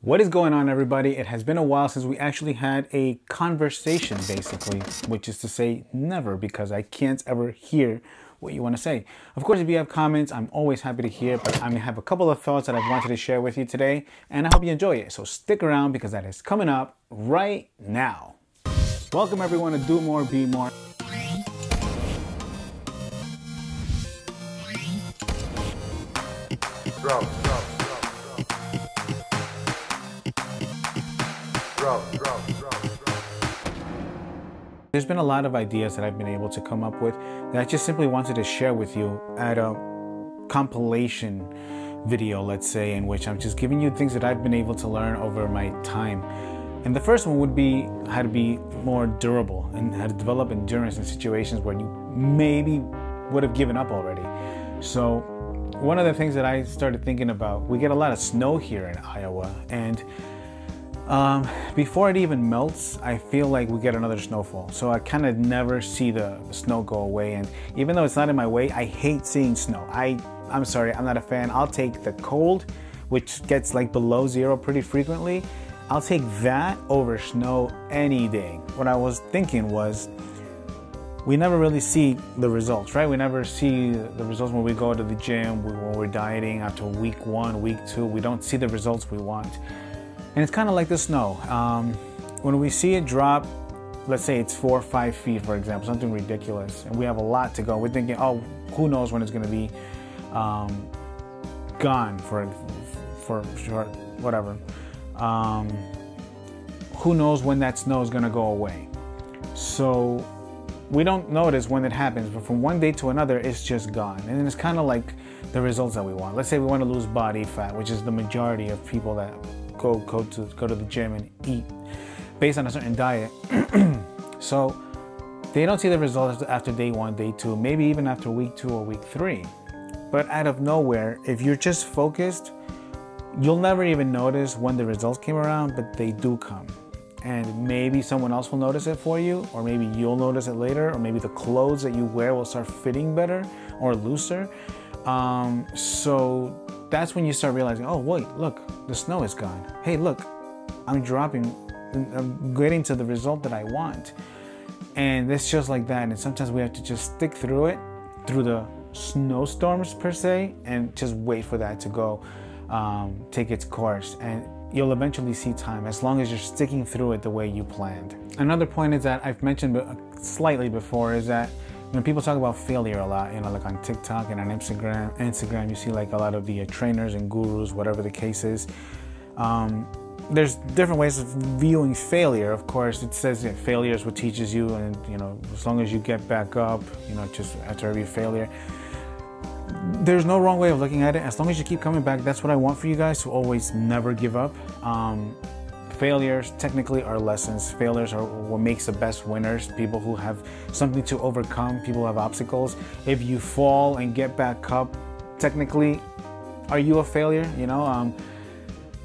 What is going on, everybody? It has been a while since we actually had a conversation, basically, which is to say never, because I can't ever hear what you want to say. Of course, if you have comments, I'm always happy to hear, but I have a couple of thoughts that I wanted to share with you today, and I hope you enjoy it. So stick around because that is coming up right now. Welcome everyone to Do More, Be More. There's been a lot of ideas that I've been able to come up with that I just simply wanted to share with you at a compilation video, let's say, in which I'm just giving you things that I've been able to learn over my time. And the first one would be how to be more durable and how to develop endurance in situations where you maybe would have given up already. So one of the things that I started thinking about, we get a lot of snow here in Iowa, and before it even melts, I feel like we get another snowfall. So I kind of never see the snow go away. And even though it's not in my way, I hate seeing snow. I'm sorry, I'm not a fan. I'll take the cold, which gets like below zero pretty frequently. I'll take that over snow any day. What I was thinking was, we never really see the results, right? We never see the results when we go to the gym, when we're dieting after week 1, week 2. We don't see the results we want. And it's kind of like the snow. When we see it drop, let's say it's 4 or 5 feet, for example, something ridiculous, and we have a lot to go. We're thinking, oh, who knows when it's going to be gone for short, whatever. Who knows when that snow is going to go away? So we don't notice when it happens, but from one day to another, it's just gone. And then it's kind of like the results that we want. Let's say we want to lose body fat, which is the majority of people that go to the gym and eat based on a certain diet. So they don't see the results after day 1, day 2, maybe even after week 2 or week 3. But out of nowhere, if you're just focused, you'll never even notice when the results came around, but they do come. And maybe someone else will notice it for you, or maybe you'll notice it later, or maybe the clothes that you wear will start fitting better or looser. So that's when you start realizing, oh wait, look, the snow is gone. Hey, look, I'm getting to the result that I want. And it's just like that. And sometimes we have to just stick through it, through the snowstorms per se, and just wait for that to go take its course. And you'll eventually see time as long as you're sticking through it the way you planned. Another point is that I've mentioned slightly before is that when people talk about failure a lot, like on TikTok and on Instagram, you see like a lot of the trainers and gurus, whatever the case is. There's different ways of viewing failure. Of course, it says that failure is what teaches you, and as long as you get back up, just after every failure. There's no wrong way of looking at it. As long as you keep coming back, that's what I want for you guys, to always never give up. Failures technically are lessons. Failures are what makes the best winners, people who have something to overcome, people who have obstacles. If you fall and get back up, technically, are you a failure?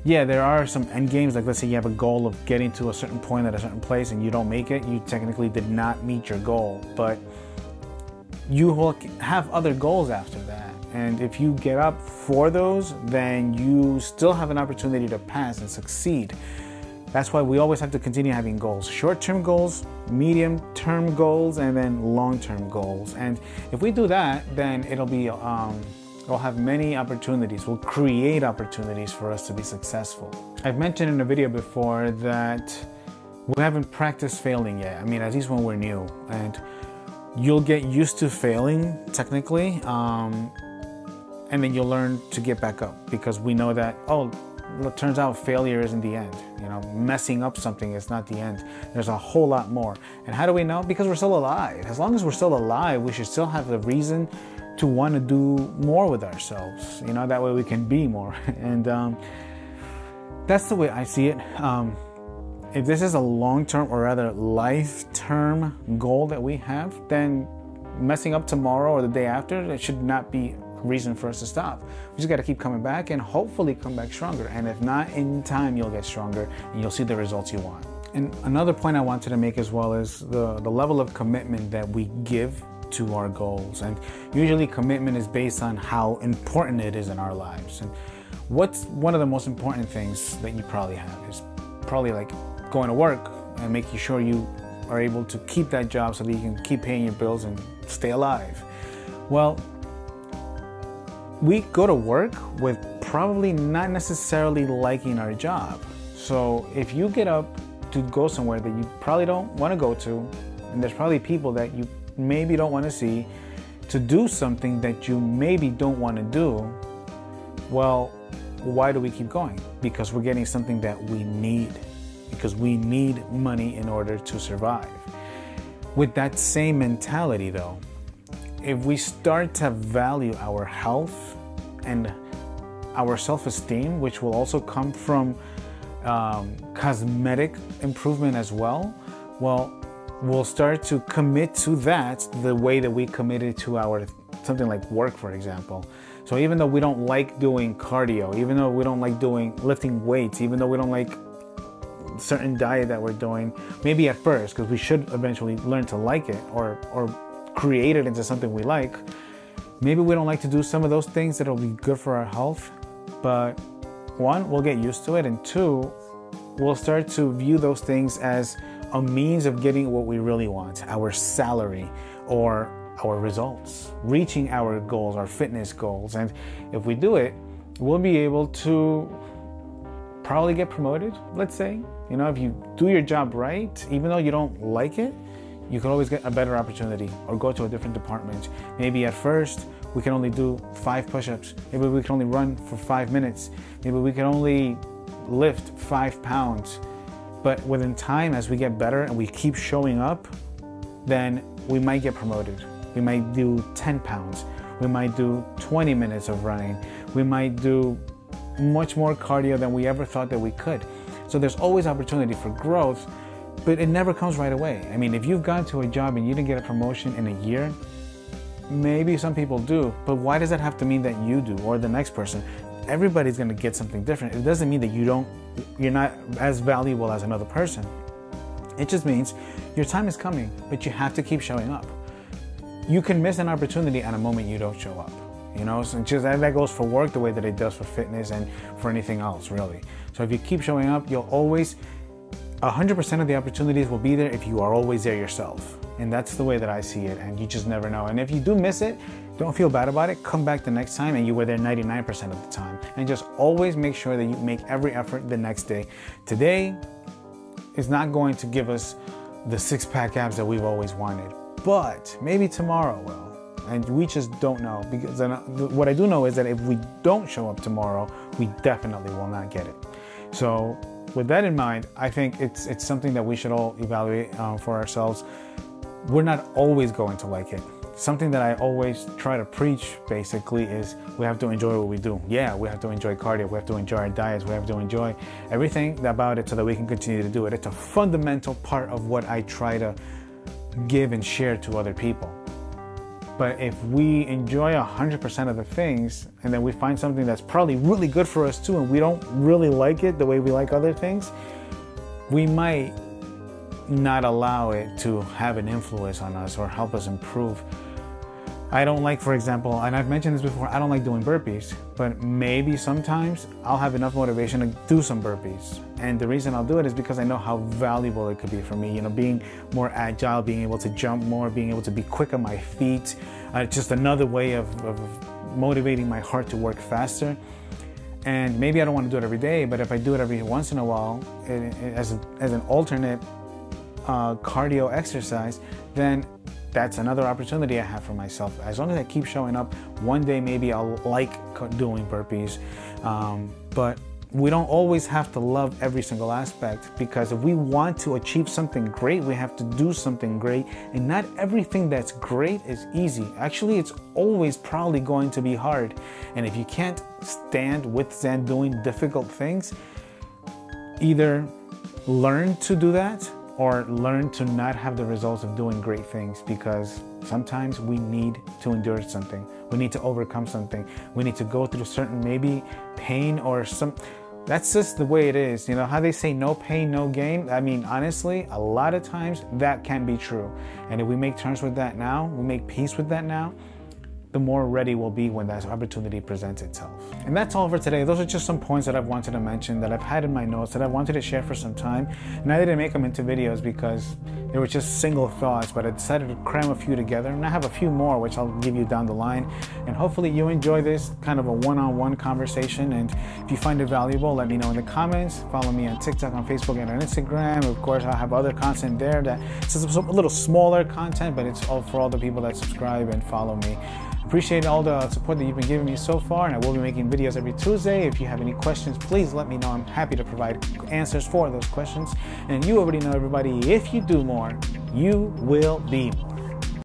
Yeah, there are some end games, like let's say you have a goal of getting to a certain point at a certain place and you don't make it, you technically did not meet your goal, but you will have other goals after that. And if you get up for those, then you still have an opportunity to pass and succeed. That's why we always have to continue having goals. Short-term goals, medium-term goals, and then long-term goals. And if we do that, then we'll have many opportunities. We'll create opportunities for us to be successful. I've mentioned in a video before that we haven't practiced failing yet. At least when we're new. And you'll get used to failing, technically, and then you'll learn to get back up, because we know that, it turns out failure isn't the end. Messing up something is not the end. There's a whole lot more. And how do we know? Because we're still alive. As long as we're still alive, we should still have the reason to want to do more with ourselves. That way we can be more. And that's the way I see it. If this is a long-term, or rather life-term goal that we have, then messing up tomorrow or the day after, it should not be reason for us to stop. We just got to keep coming back and hopefully come back stronger. And if not, in time you'll get stronger and you'll see the results you want. And another point I wanted to make as well is the level of commitment that we give to our goals. And usually commitment is based on how important it is in our lives. And what's one of the most important things that you probably have is probably like going to work and making sure you are able to keep that job so that you can keep paying your bills and stay alive. Well, we go to work with probably not necessarily liking our job. So if you get up to go somewhere that you probably don't want to go to, and there's probably people that you maybe don't want to see, to do something that you maybe don't want to do, well, why do we keep going? Because we're getting something that we need. Because we need money in order to survive. With that same mentality though, if we start to value our health and our self-esteem, which will also come from cosmetic improvement as well, well, we'll start to commit to that the way that we committed to our something like work, for example. So even though we don't like doing cardio, even though we don't like doing lifting weights, even though we don't like certain diet that we're doing, maybe at first, because we should eventually learn to like it or create it into something we like. Maybe we don't like to do some of those things that'll be good for our health, but one, we'll get used to it, and two, we'll start to view those things as a means of getting what we really want, our salary or our results, reaching our goals, our fitness goals. And if we do it, we'll be able to probably get promoted, let's say. You know, if you do your job right, even though you don't like it, you can always get a better opportunity or go to a different department. Maybe at first we can only do 5 push-ups. Maybe we can only run for 5 minutes. Maybe we can only lift 5 pounds. But within time, as we get better and we keep showing up, then we might get promoted. We might do 10 pounds. We might do 20 minutes of running. We might do much more cardio than we ever thought that we could. So there's always opportunity for growth, but it never comes right away. I mean, if you've gone to a job and you didn't get a promotion in a year, maybe some people do, but why does that have to mean that you do or the next person? Everybody's gonna get something different. It doesn't mean that you're not as valuable as another person. It just means your time is coming, but you have to keep showing up. You can miss an opportunity at a moment you don't show up. You know, so just that goes for work the way that it does for fitness and for anything else, really. So if you keep showing up, you'll always, 100% of the opportunities will be there if you are always there yourself. And that's the way that I see it, and you just never know. And if you do miss it, don't feel bad about it. Come back the next time and you were there 99% of the time. And just always make sure that you make every effort the next day. Today is not going to give us the 6-pack abs that we've always wanted, but maybe tomorrow will. And we just don't know, because what I do know is that if we don't show up tomorrow, we definitely will not get it. So with that in mind, I think it's something that we should all evaluate for ourselves. We're not always going to like it. Something that I always try to preach basically is we have to enjoy what we do. Yeah, we have to enjoy cardio, we have to enjoy our diets, we have to enjoy everything about it so that we can continue to do it. It's a fundamental part of what I try to give and share to other people. But if we enjoy 100% of the things and then we find something that's probably really good for us too and we don't really like it the way we like other things, we might not allow it to have an influence on us or help us improve. I don't like, for example, and I've mentioned this before, I don't like doing burpees, but maybe sometimes I'll have enough motivation to do some burpees. And the reason I'll do it is because I know how valuable it could be for me. You know, being more agile, being able to jump more, being able to be quick on my feet, just another way of motivating my heart to work faster. And maybe I don't want to do it every day, but if I do it every once in a while as an alternate cardio exercise, then that's another opportunity I have for myself. As long as I keep showing up, one day maybe I'll like doing burpees. But we don't always have to love every single aspect, because if we want to achieve something great, we have to do something great. And not everything that's great is easy. Actually, it's always probably going to be hard. And if you can't withstand doing difficult things, either learn to do that or learn to not have the results of doing great things, because sometimes we need to endure something. We need to overcome something. We need to go through certain maybe pain or some. That's just the way it is. You know how they say no pain, no gain? I mean, honestly, a lot of times that can be true. And if we make terms with that now, we make peace with that now, the more ready we'll be when that opportunity presents itself. And that's all for today. Those are just some points that I've wanted to mention, that I've had in my notes, that I wanted to share for some time. And I didn't make them into videos because they were just single thoughts, but I decided to cram a few together. And I have a few more, which I'll give you down the line. And hopefully you enjoy this kind of a one-on-one conversation. And if you find it valuable, let me know in the comments. Follow me on TikTok, on Facebook, and on Instagram. Of course, I'll have other content there that it's a little smaller content, but it's all for all the people that subscribe and follow me. Appreciate all the support that you've been giving me so far, and I will be making videos every Tuesday. If you have any questions, please let me know. I'm happy to provide answers for those questions. And you already know, everybody, if you do more, you will be more.